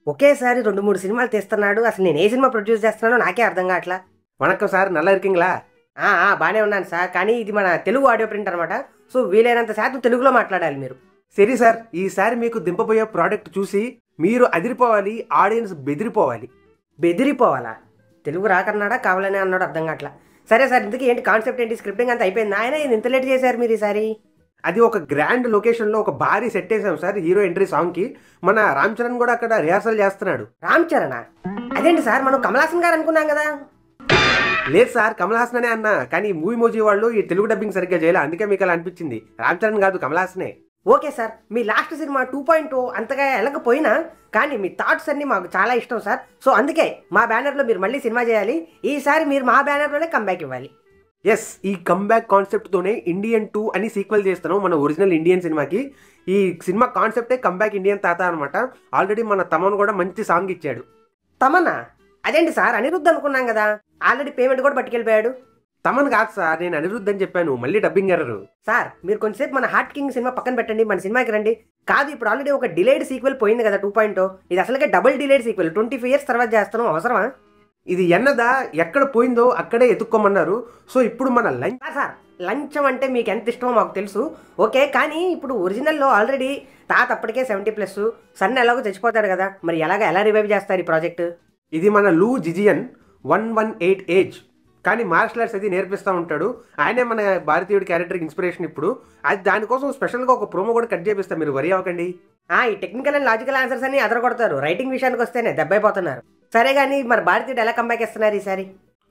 ఒకేసారి 2, 3 సినిమాలు తీస్తున్నాడు. అసలు నేను ఏ సినిమా ప్రొడ్యూస్ చేస్తున్నానో నాకే అర్థం కావట్లా. వణక్కం సార్, నల్లా ఇరికింగ్లా? బాగానే ఉన్నాను సార్, కానీ ఇది మన తెలుగు ఆడియో ప్రింట్ అనమాట. సో వీలైనంత శాతం తెలుగులో మాట్లాడాలి మీరు. సరే సార్, ఈసారి మీకు దింపబోయే ప్రోడక్ట్ చూసి మీరు అదిరిపోవాలి, ఆడియన్స్ బెదిరిపోవాలి. బెదిరిపోవాలా? తెలుగు రాకన్నాడా కావాలనే అన్నాడు, అర్థం కావట్లా. సరే సార్, ఇందుకు ఏంటి కాన్సెప్ట్ ఏంటి? స్క్రిప్టింగ్ అంతా అయిపోయింది. ఆయన ఇంత లేట్ చేశారు మీరు ఈసారి? అది ఒక గ్రాండ్ లొకేషన్లో ఒక భారీ సెట్ వేసాం సార్ హీరో ఎంట్రీ సాంగ్కి. మన రామ్ చరణ్ కూడా అక్కడ రిహార్సల్ చేస్తున్నాడు. రామ్ చరణా? అదేంటి సార్, మనం కమల్ హాసన్ గారు అనుకున్నాం కదా. లేదు సార్, కమల్ హాసన్ అనే అన్నా, కానీ మూవీ మోజీ వాళ్ళు ఈ తెలుగు డబ్బింగ్ సరిగ్గా చేయలే, అందుకే మీకు అలా అనిపించింది. రామ్ చరణ్ కాదు, కమల్ హాసనే. ఓకే సార్, మీ లాస్ట్ సినిమా 2.0 అంతగా వెళ్ళకపోయినా కానీ మీ థాట్స్ అన్నీ మాకు చాలా ఇష్టం సార్. సో అందుకే మా బ్యానర్లో మీరు మళ్ళీ సినిమా చేయాలి. ఈసారి మీరు మా బ్యానర్లోనే కంబ్యాక్ ఇవ్వాలి. ఎస్, ఈ కంబ్యాక్ కాన్సెప్ట్తోనే ఇండియన్ 2 అని సీక్వెల్ చేస్తున్నాం మన ఒరిజినల్ ఇండియన్ సినిమాకి. ఈ సినిమా కాన్సెప్టే కంబ్యాక్ ఇండియన్ తాత అనమాట. ఆల్రెడీ మన తమన్ కూడా మంచి సాంగ్ ఇచ్చాడు. తమన్నా? అదేంటి సార్, అనిరుద్ధ్ అనుకున్నాం కదా. ఆల్రెడీ పేమెంట్ కూడా పట్టుకెళ్ళిపోయాడు. తమన్ కాదు సార్, నేను అనిరుద్ధ్ అని చెప్పాను, మళ్ళీ డబ్బింగ్ ఎర్రరు. సార్ మీరు కొంచెంసేపు మన హార్ట్ కింగ్ సినిమా పక్కన పెట్టండి, మన సినిమాకి రండి. కాదు, ఇప్పుడు ఆల్రెడీ ఒక డిలేడ్ సీక్వెల్ పోయింది కదా 2.0. ఇది అసలుకే డబుల్ డిలేడ్ సీక్వెల్. 25 years తర్వాత చేస్తున్నాం, అవసరమా? ఇది ఎన్నదా ఎక్కడ పోయిందో అక్కడే ఎత్తుక్కోమన్నారు. సో ఇప్పుడు మన సార్ లంచం అంటే మీకు ఎంత ఇష్టమో మాకు తెలుసు, ఓకే. కానీ ఇప్పుడు ఒరిజినల్లో ఆల్రెడీ తాత అప్పటికే 70+, సన్ ఎలాగో చచ్చిపోతాడు కదా, మరి ఎలా రివైవ్ చేస్తారు ఈ ప్రాజెక్ట్? ఇది మన లూ జిజియన్ 118 ఏజ్, కానీ మార్షల్ ఆర్ట్స్ అది నేర్పిస్తూ ఉంటాడు. ఆయనే మన భారతీయుడి క్యారెక్టర్కి ఇన్స్పిరేషన్. ఇప్పుడు అది దానికోసం స్పెషల్గా ఒక ప్రోమో కూడా కట్ చేపిస్తాం, మీరు వరి అవ్వకండి. ఈ టెక్నికల్ అండ్ లాజికల్ ఆన్సర్స్ అన్ని అదరగొడతారు, రైటింగ్ విషయానికి వస్తేనే దెబ్బైపోతున్నారు. సరే కానీ మరి భారతీయుడు ఎలా కంబ్యాక్ ఇస్తున్నారు ఈసారి?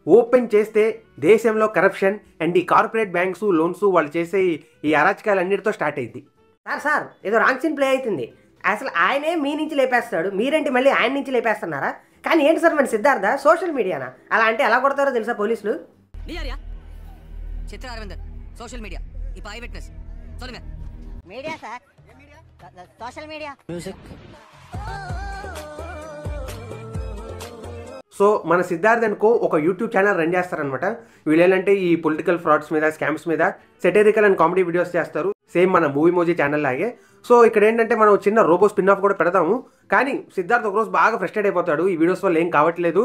ఓపెన్ చేస్తే దేశంలో కరప్షన్ అండ్ ఈ కార్పొరేట్ బ్యాంక్స్, లోన్స్, వాళ్ళు చేసే ఈ అరాచకాలు అన్నిటితో స్టార్ట్ అయింది. సార్ ఏదో రాంగ్ సీన్ ప్లే అవుతుంది. అసలు ఆయనే మీ నుంచి లేపేస్తాడు, మీరేంటి మళ్ళీ ఆయన నుంచి లేపేస్తున్నారా? కానీ ఏంటి సార్, మన సిద్ధార్థ సోషల్ మీడియానా? అలా అంటే ఎలా కొడతారో తెలుసా పోలీసులు? చిత్ర అరవిందర్ సోషల్ మీడియా இப்போ ఐ విట్నెస్ சொல்லுங்க. Media sir, social media music. So మన సిద్ధార్థ్ అనుకో ఒక యూట్యూబ్ ఛానల్ రన్ చేస్తారనమాట. వీళ్ళేంటంటే ఈ పొలిటికల్ ఫ్రాడ్స్ మీద, స్కామ్స్ మీద సెటరికల్ అండ్ కామెడీ వీడియోస్ చేస్తారు, సేమ్ మన మూవీ మోజీ ఛానల్ లాగే. సో ఇక్కడ ఏంటంటే మనం చిన్న రోబో స్పిన్ ఆఫ్ కూడా పెడతాము. కానీ సిద్ధార్థ్ ఒకరోజు బాగా ఫ్రస్ట్రేట్ అయిపోతాడు, ఈ వీడియోస్ వల్ల ఏం కావట్లేదు,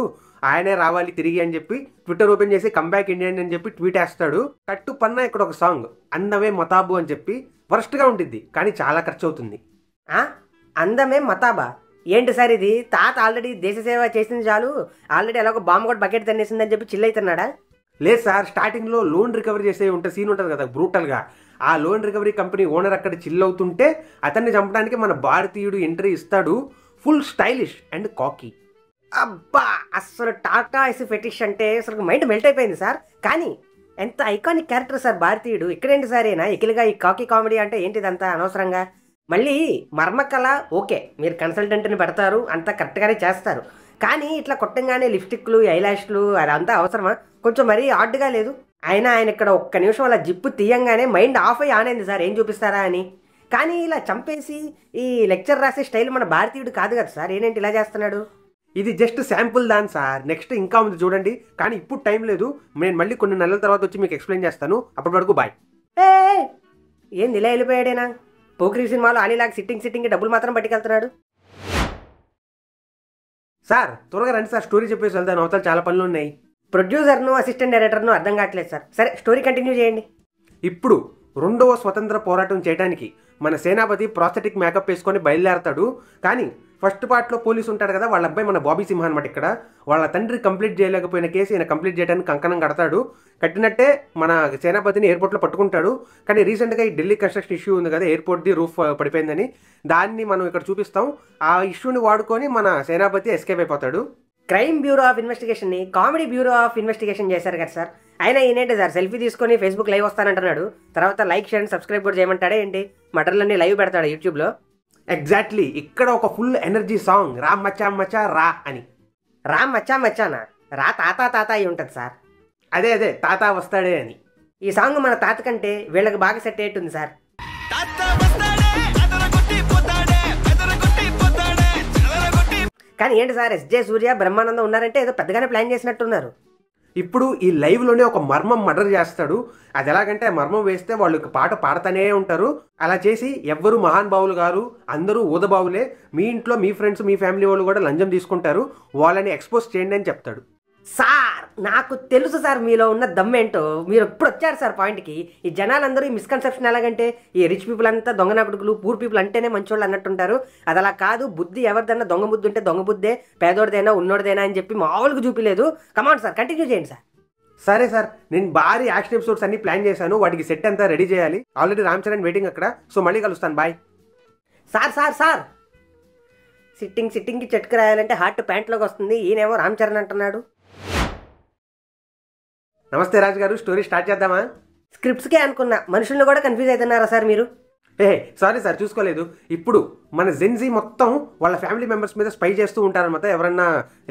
ఆయనే రావాలి తిరిగి అని చెప్పి ట్విట్టర్ ఓపెన్ చేసి కంబ్యాక్ ఇండియన్ అని చెప్పి ట్వీట్ వేస్తాడు. కట్టు పన్నా ఇక్కడ ఒక సాంగ్ అందమే మతాబు అని చెప్పి వర్స్ట్గా ఉంటుంది, కానీ చాలా ఖర్చు అవుతుంది. అందమే మతాబా? ఏంటి సార్ ఇది? తాత ఆల్రెడీ దేశ సేవ చేసింది చాలు, ఆల్రెడీ ఎలాగో బాంబు కూడా బకెట్ తన్నేసిందని చెప్పి చిల్ అవుతున్నాడా? లేదు సార్, స్టార్టింగ్లో లోన్ రికవరీ చేసే సీన్ ఉంటుంది కదా బ్రూటల్గా, ఆ లోన్ రికవరీ కంపెనీ ఓనర్ అక్కడ చిల్ అవుతుంటే అతన్ని చంపడానికి మన భారతీయుడు ఎంట్రీ ఇస్తాడు, ఫుల్ స్టైలిష్ అండ్ కాకీ. అబ్బా, అసలు టాటా ఎస్ ఫెటిష్ అంటే అసలు మైండ్ మెల్ట్ అయిపోయింది సార్. కానీ ఎంత ఐకానిక్ క్యారెక్టర్ సార్ భారతీయుడు. ఇక్కడేంటి సార్ ఏనా ఎకిలిగా ఈ కాకీ కామెడీ అంటే ఏంటిదంతా అనవసరంగా? మళ్ళీ మర్మకళ ఓకే, మీరు కన్సల్టెంట్ని పెడతారు, అంతా కరెక్ట్గానే చేస్తారు. కానీ ఇట్లా కొట్టంగానే లిప్స్టిక్లు, ఐలాష్లు అదంతా అవసరమా? కొంచెం మరీ ఆడ్గా లేదు? ఆయన ఇక్కడ ఒక్క నిమిషం అలా జిప్పు తీయంగానే మైండ్ ఆఫ్ అయ్యి ఆన్ అయింది సార్, ఏం చూపిస్తారా అని. కానీ ఇలా చంపేసి ఈ లెక్చర్ రాసే స్టైల్ మన భారతీయుడు కాదు కదా సార్, ఏంటి ఇలా చేస్తున్నాడు? ఇది జస్ట్ శాంపుల్ దాని సార్, నెక్స్ట్ ఇంకా ఉంది చూడండి. కానీ ఇప్పుడు టైం లేదు, నేను మళ్ళీ కొన్ని నెలల తర్వాత వచ్చి మీకు ఎక్స్ప్లెయిన్ చేస్తాను. అప్పటి వరకు బాయ్. ఏంది ఇలా వెళ్ళిపోయాడేనా? పోక్రీ సినిమాలో అలీలాగా సిట్టింగ్ డబ్బులు మాత్రం పట్టుకెళ్తున్నాడు. సార్ త్వరగా రండి సార్, స్టోరీ చెప్పేసి వెళ్తాను, అవతల చాలా పనులు ఉన్నాయి. ప్రొడ్యూసర్ను, అసిస్టెంట్ డైరెక్టర్ను అర్థం కావట్లేదు సార్. సరే స్టోరీ కంటిన్యూ చేయండి. ఇప్పుడు 2వ స్వతంత్ర పోరాటం చేయడానికి మన సేనాపతి ప్రాస్థెటిక్ మేకప్ వేసుకొని బయలుదేరతాడు. కానీ ఫస్ట్ పార్ట్లో పోలీసు ఉంటాడు కదా, వాళ్ళ అబ్బాయి మన బాబీ సింహ అనమాట. ఇక్కడ వాళ్ళ తండ్రి కంప్లీట్ చేయలేకపోయిన కేసు ఈయన కంప్లీట్ చేయడానికి కంకణం కడతాడు. కట్టినట్టే మన సేనాపతిని ఎయిర్పోర్ట్లో పట్టుకుంటాడు. కానీ రీసెంట్గా ఈ ఢిల్లీ కన్స్ట్రక్షన్ ఇష్యూ ఉంది కదా, ఎయిర్పోర్ట్ది రూఫ్ పడిపోయిందని, దాన్ని మనం ఇక్కడ చూపిస్తాం. ఆ ఇష్యూని వాడుకొని మన సేనాపతి ఎస్కేప్ అయిపోతాడు. క్రైమ్ బ్యూరో ఆఫ్ ఇన్వెస్టిగేషన్ని కామెడీ బ్యూరో ఆఫ్ ఇన్వెస్టిగేషన్ చేశారు కదా సార్. అయినా ఈయనేంటి సార్ సెల్ఫీ తీసుకొని ఫేస్బుక్ లైవ్ వస్తానంటున్నాడు, తర్వాత లైక్ షేర్ సబ్స్క్రైబ్ కూడా చేయమంటాడే ఏంటి? మటర్లన్నీ లైవ్ పెడతాడు యూట్యూబ్లో. ఎగ్జాక్ట్లీ, ఇక్కడ ఒక ఫుల్ ఎనర్జీ సాంగ్ రామ్ మచ్చా మచ్చా రా అని. రామ్ మచ్చా మచ్చానా? రా తాత అయి ఉంటుంది సార్. అదే తాత వస్తాడే అని. ఈ సాంగ్ మన తాత కంటే వీళ్ళకి బాగా సెట్ అయ్యేట్టుంది సార్. కానీ ఏంటి సార్, ఎస్జే సూర్య, బ్రహ్మానందం ఉన్నారంటే ఏదో పెద్దగానే ప్లాన్ చేసినట్టున్నారు. ఇప్పుడు ఈ లైవ్లోనే ఒక మర్మం మర్డర్ చేస్తాడు. అది ఎలాగంటే ఆ మర్మం వేస్తే వాళ్ళు పాట పాడుతూనే ఉంటారు. అలా చేసి ఎవ్వరు మహానుభావులు గారు, అందరూ ఊదబావులే, మీ ఇంట్లో మీ ఫ్రెండ్స్ మీ ఫ్యామిలీ వాళ్ళు కూడా లంచం తీసుకుంటారు, వాళ్ళని ఎక్స్పోజ్ చేయండి అని చెప్తాడు. సార్ నాకు తెలుసు సార్ మీలో ఉన్న దమ్మేంటో. మీరు ఎప్పుడు వచ్చారు సార్ పాయింట్కి. ఈ జనాలందరూ ఈ మిస్కన్సెప్షన్ ఎలాగంటే ఈ రిచ్ పీపుల్ అంతా దొంగ నాకుడుకులు, పూర్ పీపుల్ అంటేనే మంచోళ్ళు అన్నట్టుంటారు. అది అలా కాదు. బుద్ధి ఎవరిదన్నా దొంగ బుద్ధి ఉంటే దొంగ బుద్ధే, పేదోడిదైనా ఉన్నోడిదైనా అని చెప్పి మామూలుగా చూపిలేదు. కమాండ్ సార్, కంటిన్యూ చేయండి సార్. సరే సార్, నేను భారీ యాక్షన్ ఎపిసోడ్స్ అన్ని ప్లాన్ చేశాను. వాటికి సెట్ అంతా రెడీ చేయాలి. ఆల్రెడీ రామ్ చరణ్ వెయిటింగ్ అక్కడ. సో మళ్ళీ కలుస్తాను, బాయ్. సార్ సిట్టింగ్కి చెట్టుకు రాయాలంటే హార్ట్ ప్యాంట్లోకి వస్తుంది. ఈయనేమో రామ్ చరణ్ అంటున్నాడు. నమస్తే రాజు గారు, స్టోరీ స్టార్ట్ చేద్దామా? స్క్రిప్ట్స్కే అనుకున్నా, మనుషులను కూడా కన్ఫ్యూజ్ అవుతున్నారా సార్ మీరు? సారీ సార్, చూసుకోలేదు. ఇప్పుడు మన జెన్జీ మొత్తం వాళ్ళ ఫ్యామిలీ మెంబర్స్ మీద స్పై చేస్తూ ఉంటారనమాట, ఎవరన్నా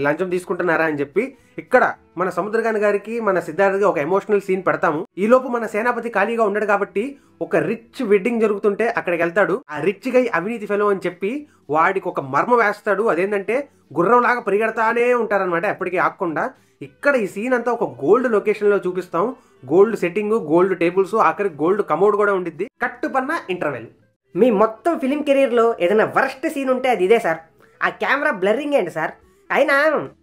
లంచం తీసుకుంటున్నారా అని చెప్పి. ఇక్కడ మన సముద్రగాని గారికి మన సిద్ధార్థకి ఒక ఎమోషనల్ సీన్ పెడతాము. ఈలోపు మన సేనాపతి ఖాళీగా ఉన్నాడు కాబట్టి ఒక రిచ్ వెడ్డింగ్ జరుగుతుంటే అక్కడికి వెళ్తాడు. ఆ రిచ్ గై అవినీతి ఫెలో అని చెప్పి వాడికి ఒక మర్మ వేస్తాడు. అదేంటంటే గుర్రంలాగా పరిగెడతానే ఉంటారనమాట, ఎప్పటికీ ఆగకుండా. ఇక్కడ ఈ సీన్ అంతా ఒక గోల్డ్ లొకేషన్లో చూపిస్తాం. గోల్డ్ సెట్టింగ్, గోల్డ్ టేబుల్స్, ఆఖరికి గోల్డ్ కమోడ్ కూడా ఉండిద్ది. కట్టుపన్న ఇంటర్వెల్. మీ మొత్తం ఫిలిం కెరీర్లో ఏదైనా వర్స్ట్ సీన్ ఉంటే అది ఇదే సార్. ఆ కెమెరా బ్లర్రింగ్ ఏంటి సార్? అయినా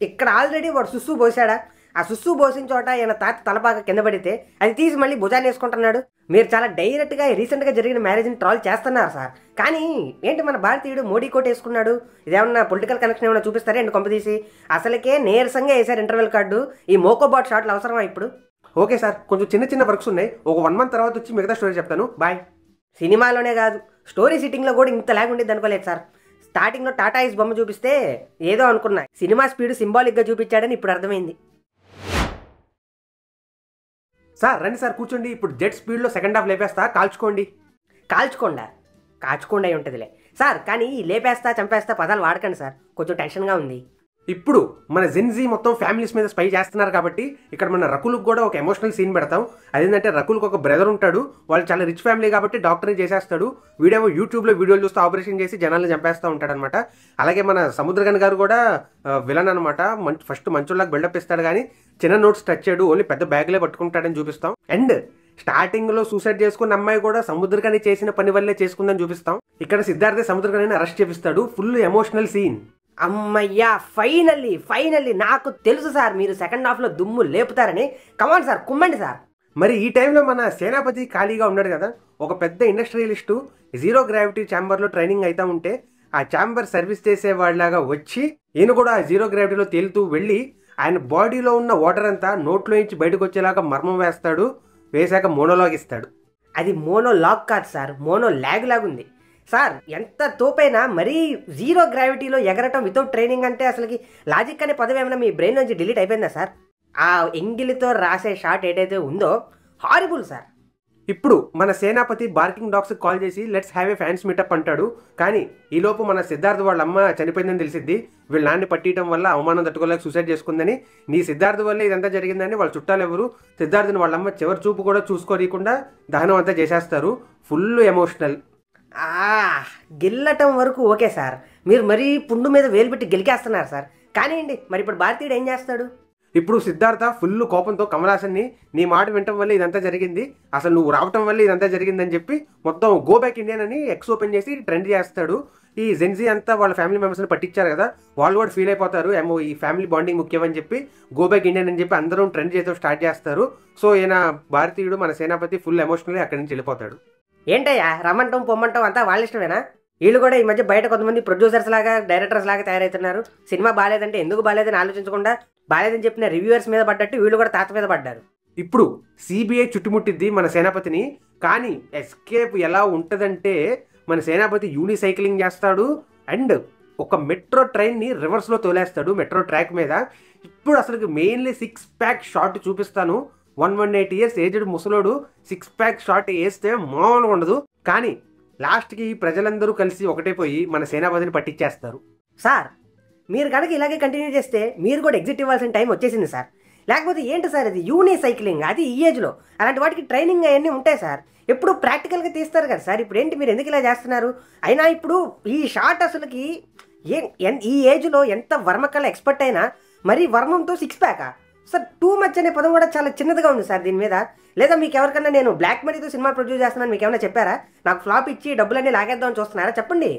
ఇక్కడ ఆల్రెడీ వాడు సుస్సు పోసాడా? ఆ సుస్సు పోసిన చోట ఈయన తాత తలపాక కింద పడితే అది తీసి మళ్ళీ భుజాన్ని వేసుకుంటున్నాడు. మీరు చాలా డైరెక్ట్గా రీసెంట్గా జరిగిన మ్యారేజ్ని ట్రాల్ చేస్తున్నారు సార్. కానీ ఏంటి మన భారతీయుడు మోడీ కోట్ వేసుకున్నాడు? ఇదేమన్నా పొలిటికల్ కనెక్షన్ ఏమైనా చూపిస్తారా ఏంటి కొంపదీసి? అసలుకే నీరసంగా వేసారు ఇంటర్వెల్ కార్డు. ఈ మోకోబాట్ షాట్లు అవసరమా ఇప్పుడు? ఓకే సార్, కొంచెం చిన్న వర్క్స్ ఉన్నాయి. ఒక 1 month తర్వాత వచ్చి మిగతా స్టోరీ చెప్తాను, బాయ్. సినిమాలోనే కాదు, స్టోరీ సిట్టింగ్లో కూడా ఇంత లాగ్ ఉండేది అనుకోలేదు సార్. స్టార్టింగ్లో టాటా ఐస్ బొమ్మ చూపిస్తే ఏదో అనుకున్నా, సినిమా స్పీడ్ సింబాలిక్గా చూపించాడని ఇప్పుడు అర్థమైంది. సార్ రండి సార్, కూర్చోండి. ఇప్పుడు జెట్ స్పీడ్లో సెకండ్ హాఫ్ లేపేస్తా, కాల్చుకోండి. కాచుకోండి అయి ఉంటుందిలే సార్. కానీ ఈ లేపేస్తా చంపేస్తా పదాలు వాడకండి సార్, కొంచెం టెన్షన్గా ఉంది. ఇప్పుడు మన జెన్జీ మొత్తం ఫ్యామిలీస్ మీద స్పై చేస్తున్నారు కాబట్టి ఇక్కడ మన రకులకు కూడా ఒక ఎమోషనల్ సీన్ పెడతాం. అదేంటంటే రకులకు ఒక బ్రదర్ ఉంటాడు. వాళ్ళు చాలా రిచ్ ఫ్యామిలీ కాబట్టి డాక్టర్ని చేసేస్తాడు. వీడేమో యూట్యూబ్లో వీడియోలు చూస్తూ ఆపరేషన్ చేసి జనాలను చంపేస్తూ ఉంటాడనమాట. అలాగే మన సముద్రగన్ గారు కూడా విలన్ అనమాట. ఫస్ట్ మంచోళ్ళకి బిల్డప్ ఇస్తాడు, కానీ చిన్న నోట్స్ టచ్ చేయడు, ఓన్లీ పెద్ద బ్యాగ్లే పట్టుకుంటాడని చూపిస్తాం. అండ్ స్టార్టింగ్లో సూసైడ్ చేసుకున్న అమ్మాయి కూడా సముద్రగని చేసిన పని వల్లే చేసుకుందని చూపిస్తాం. ఇక్కడ సిద్ధార్థ సముద్రగని అరెస్ట్ చేపిస్తాడు. Full emotional scene. అమ్మయ్యా, ఫైనల్లీ నాకు తెలుసు సార్ మీరు సెకండ్ హాఫ్లో దుమ్ము లేపుతారని. కమాండ్ సార్, కుమ్మండి సార్. మరి ఈ టైంలో మన సేనాపతి ఖాళీగా ఉన్నాడు కదా. ఒక పెద్ద ఇండస్ట్రియలిస్టు జీరో గ్రావిటీ ఛాంబర్లో ట్రైనింగ్ అవుతా ఉంటే ఆ ఛాంబర్ సర్వీస్ చేసే వాళ్ళలాగా వచ్చి ఈయన కూడా ఆ జీరో గ్రావిటీలో తేలుతూ వెళ్ళి ఆయన బాడీలో ఉన్న వాటర్ అంతా నోట్లో నుంచి బయటకు వచ్చేలాగా మర్మం వేస్తాడు. వేశాక మోనోలాగ్ ఇస్తాడు. అది మోనోలాగ్ కాదు సార్, మోనో ల్యాగ్ లాగుంది సార్. ఎంత తోపైనా మరీ జీరో గ్రావిటీలో ఎగరటం వితౌట్ ట్రైనింగ్ అంటే అసలుకి లాజిక్ అనే పదవి ఏమైనా మీ బ్రెయిన్ నుంచి డిలీట్ అయిపోయిందా సార్? ఆ ఎంగిలితో రాసే షాట్ ఏదైతే ఉందో హారిబుల్ సార్. ఇప్పుడు మన సేనాపతి బార్కింగ్ డాగ్స్ కాల్ చేసి let's have a fans meetup అంటాడు. కానీ ఈలోపు మన సిద్ధార్థ్ వాళ్ళ అమ్మ చనిపోయిందని తెలిసిద్ది. వీళ్ళ నాన్ని పట్టియటం వల్ల అవమానం తట్టుకోలేక సూసైడ్ చేసుకుందని, నీ సిద్ధార్థ్ వల్ల ఇదంతా జరిగిందని వాళ్ళ చుట్టాలు ఎవరు సిద్ధార్థని వాళ్ళ అమ్మ చివరి చూపు కూడా చూసుకోకుండా దహనం అంతా చేసేస్తారు. Full emotional. గెల్లటం వరకు ఓకే సార్, మీరు మరీ పుండు మీద వేలు పెట్టి గెలికేస్తున్నారు సార్. కానివ్వండి, మరి ఇప్పుడు భారతీయుడు ఏం చేస్తాడు? ఇప్పుడు సిద్ధార్థ ఫుల్ కోపంతో కమల్ హాసన్ని నీ మాట వినటం వల్ల ఇదంతా జరిగింది, అసలు నువ్వు రావటం వల్ల ఇదంతా జరిగిందని చెప్పి మొత్తం గో బ్యాక్ ఇండియన్ అని ఎక్స్ ఓపెన్ చేసి ట్రెండ్ చేస్తాడు. ఈ జెన్జీ అంతా వాళ్ళ ఫ్యామిలీ మెంబర్స్ని పట్టించారు కదా, వాళ్ళు కూడా ఫీల్ అయిపోతారు, ఏమో ఈ ఫ్యామిలీ బాండింగ్ ముఖ్యం అని చెప్పి గో బ్యాక్ ఇండియన్ అని చెప్పి అందరూ ట్రెండ్ చేస్తూ స్టార్ట్ చేస్తారు. సో ఈయన భారతీయుడు మన సేనాపతి ఫుల్ ఎమోషనల్లీ అక్కడి నుంచి వెళ్ళిపోతాడు. ఏంటయ్యా రమ్మంటాం పొమ్మంటాం అంతా వాళ్ళ ఇష్టమేనా? వీళ్ళు కూడా ఈ మధ్య బయట కొంతమంది ప్రొడ్యూసర్స్ లాగా డైరెక్టర్స్ లాగా తయారవుతున్నారు. సినిమా బాగాలేదంటే ఎందుకు బాగాలేదని ఆలోచించకుండా బాగాలేదని చెప్పిన రివ్యూవర్స్ మీద పడ్డట్టు వీళ్ళు కూడా తాత మీద పడ్డారు. ఇప్పుడు సిబిఐ చుట్టుముట్టిద్ది మన సేనాపతిని. కానీ ఎస్కేప్ ఎలా ఉంటుందంటే మన సేనాపతి యూనిసైక్లింగ్ చేస్తాడు అండ్ ఒక మెట్రో ట్రైన్ని రివర్స్లో తోలేస్తాడు మెట్రో ట్రాక్ మీద. ఇప్పుడు అసలు మెయిన్లీ 6 pack షాట్ చూపిస్తాను. 118 years ఏజ్డ్ ముసలోడు 6 pack షాట్ వేస్తే మామూలుగా ఉండదు. కానీ లాస్ట్కి ప్రజలందరూ కలిసి ఒకటే పోయి మన సేనాపతిని పట్టించేస్తారు. సార్ మీరు కనుక ఇలాగే కంటిన్యూ చేస్తే మీరు కూడా ఎగ్జిట్ ఇవ్వాల్సిన టైం వచ్చేసింది సార్. లేకపోతే ఏంటి సార్ ఇది యూనిసైక్లింగ్, అది ఈ ఏజ్లో అలాంటి వాటికి ట్రైనింగ్ అవన్నీ ఉంటాయి సార్. ఎప్పుడు ప్రాక్టికల్గా తీస్తారు కదా సార్. ఇప్పుడు ఏంటి మీరు ఎందుకు ఇలా చేస్తున్నారు? అయినా ఇప్పుడు ఈ షాట్ అసలుకి ఈ ఏజ్లో ఎంత వర్మకళ ఎక్స్పర్ట్ అయినా మరి వర్మంతో 6 pack సార్ టూ మచ్ అనే పదం కూడా చాలా చిన్నదిగా ఉంది సార్ దీని మీద. లేదా మీకు ఎవరికన్నా నేను బ్లాక్ మనీతో సినిమా ప్రొడ్యూస్ చేస్తున్నాను మీకు ఏమైనా చెప్పారా? నాకు ఫ్లాప్ ఇచ్చి డబ్బులన్నీ లాగేద్దామని చూస్తున్నారా? చెప్పండి.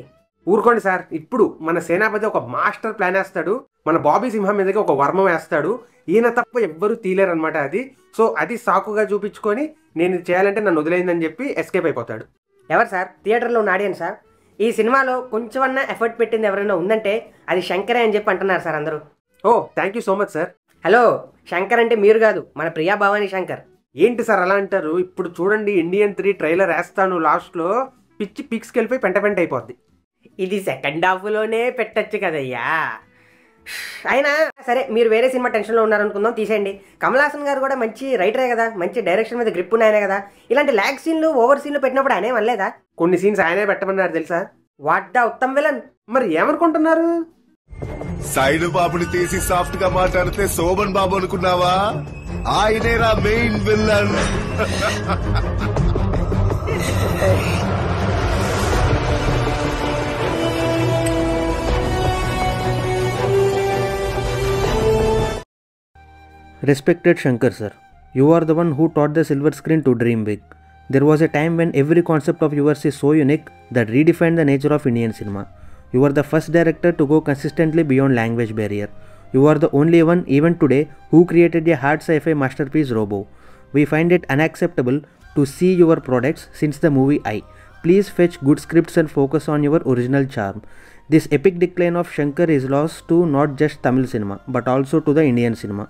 ఊరుకోండి సార్. ఇప్పుడు మన సేనాపతి ఒక మాస్టర్ ప్లాన్ వేస్తాడు, మన బాబీ సింహం మీదకి ఒక వర్మం వేస్తాడు. ఈయన తప్ప ఎవ్వరూ తీలేరు అనమాట అది. సో అది సాకుగా చూపించుకొని నేను ఇది చేయాలంటే నన్ను వదిలేయిందని చెప్పి ఎస్కేప్ అయిపోతాడు. ఎవరు సార్? థియేటర్లో ఉన్న ఆడియన్స్ సార్. ఈ సినిమాలో కొంచెమన్నా ఎఫర్ట్ పెట్టింది ఎవరైనా ఉందంటే అది శంకరే అని చెప్పి అంటున్నారు సార్ అందరూ. ఓ thank you so much sir. Hello, Shankar అంటే మీరు కాదు, మన ప్రియా భవానీ శంకర్. ఏంటి సార్ అలా అంటారు? ఇప్పుడు చూడండి, ఇండియన్ 3 ట్రైలర్ వేస్తాను, లాస్ట్లో పిచ్చి పిక్స్కి వెళ్ళిపోయి పెంట అయిపోద్ది. ఇది సెకండ్ హాఫ్లోనే పెట్టచ్చు కదయ్యా. అయినా సరే, మీరు వేరే సినిమా టెన్షన్లో ఉన్నారనుకుందాం, తీసేయండి. కమల్ హాసన్ గారు కూడా మంచి రైటరే కదా, మంచి డైరెక్షన్ మీద గ్రిప్ ఉన్నాయనే కదా. ఇలాంటి ల్యాగ్ సీన్లు ఓవర్ సీన్లు పెట్టినప్పుడు ఆయనే అనలేదా? కొన్ని సీన్స్ ఆయనే పెట్టమన్నారు తెలుసా. What the Uttam villain. మరి ఏమనుకుంటున్నారు? సైడ్ బాబుని తీసి సాఫ్ట్ గా మాట్లాడితే శోభన్ బాబు అనుకున్నావా? ఆయనేరా main villain. Respected Shankar sir, you are the one who taught the silver screen to dream big. There was a time when every concept of yours is so unique that redefined the nature of Indian cinema. You are the first director to go consistently beyond language barrier. You are the only one, even today, who created a hard sci-fi masterpiece Robo. We find it unacceptable to see your products since the movie I. Please fetch good scripts and focus on your original charm. This epic decline of Shankar is lost to not just Tamil cinema, but also to the Indian cinema.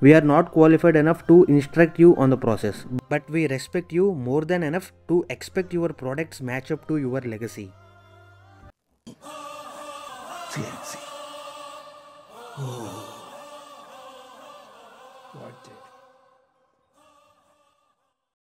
We are not qualified enough to instruct you on the process, but we respect you more than enough to expect your products match up to your legacy. Oh.